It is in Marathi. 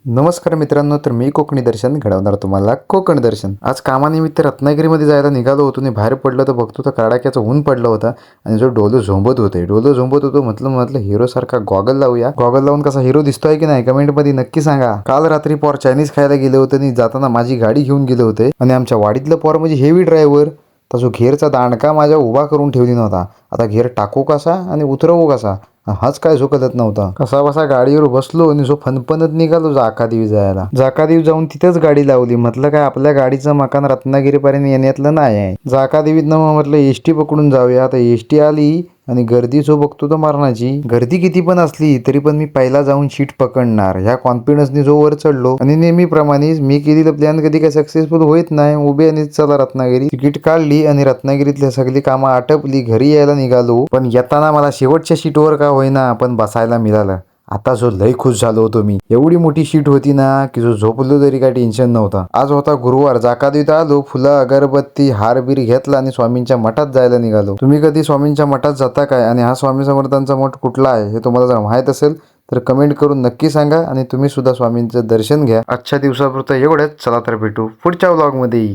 नमस्कार मित्रांनो, तर मी कोकणी दर्शन घडवणार तुम्हाला कोकण दर्शन. आज कामानिमित्त रत्नागिरीमध्ये जायला निघालो होतो आणि बाहेर पडलो तर बघतो तर कडाक्याचं ऊन पडलं होतं आणि जो डोलं झोंबत होतो म्हटलं हिरो सारखा गॉगल लावूया. गॉगल लावून कसा हिरो दिसतोय की नाही कमेंट मध्ये नक्की सांगा. काल रात्री पोर चायनीज खायला गेले होते आणि जाताना माझी गाडी घेऊन गेले होते आणि आमच्या वाडीतलं पोर म्हणजे हेवी ड्रायव्हर. तो घेरचा दांडका माझ्या उभा करून ठेवली नव्हता. आता घेर टाकू कसा आणि उतरवू कसा हाच काय झोकत नव्हता. कसा बसा गाडीवर बसलो आणि जो फनफनत निघालो जाकादेवी जायला. जाकादेवी जाऊन तिथेच गाडी लावली. म्हटलं काय आपल्या गाडीचं मकान रत्नागिरीपर्यंत येण्यातलं नाही आहे. जाकादेवीत न म्हटलं एसटी पकडून जाऊया. आता एसटी आली आणि गर्दी जो बघतो तर मरणाची. गर्दी किती पण असली तरी पण मी पहिला जाऊन सीट पकडणार ह्या कॉन्फिडन्सने जो वर चढलो आणि नेहमीप्रमाणेच मी केलेलं प्लॅन कधी काय सक्सेसफुल होत नाही. उभे आणि चला रत्नागिरी तिकीट काढली आणि रत्नागिरीतल्या सगळी कामं आटपली. घरी यायला निघालो पण येताना मला शेवटच्या सीटवर का होईना पण बसायला मिळालं. आता जो लय खुश झालो होतो मी. एवढी मोठी शीट होती ना की जो झोपलो तरी काही टेन्शन नव्हता. आज होता गुरुवार. जाकादेवीत आलो, फुलं अगरबत्ती हार बीर घेतला आणि स्वामींच्या मठात जायला निघालो. तुम्ही कधी स्वामींच्या मठात जाता काय आणि हा स्वामी समर्थांचा मठ कुठला आहे हे तुम्हाला जर माहित असेल तर कमेंट करून नक्की सांगा आणि तुम्ही सुद्धा स्वामींचं दर्शन घ्या. आजच्या दिवसापुरतं एवढंच. चला तर भेटू पुढच्या व्लॉगमध्ये.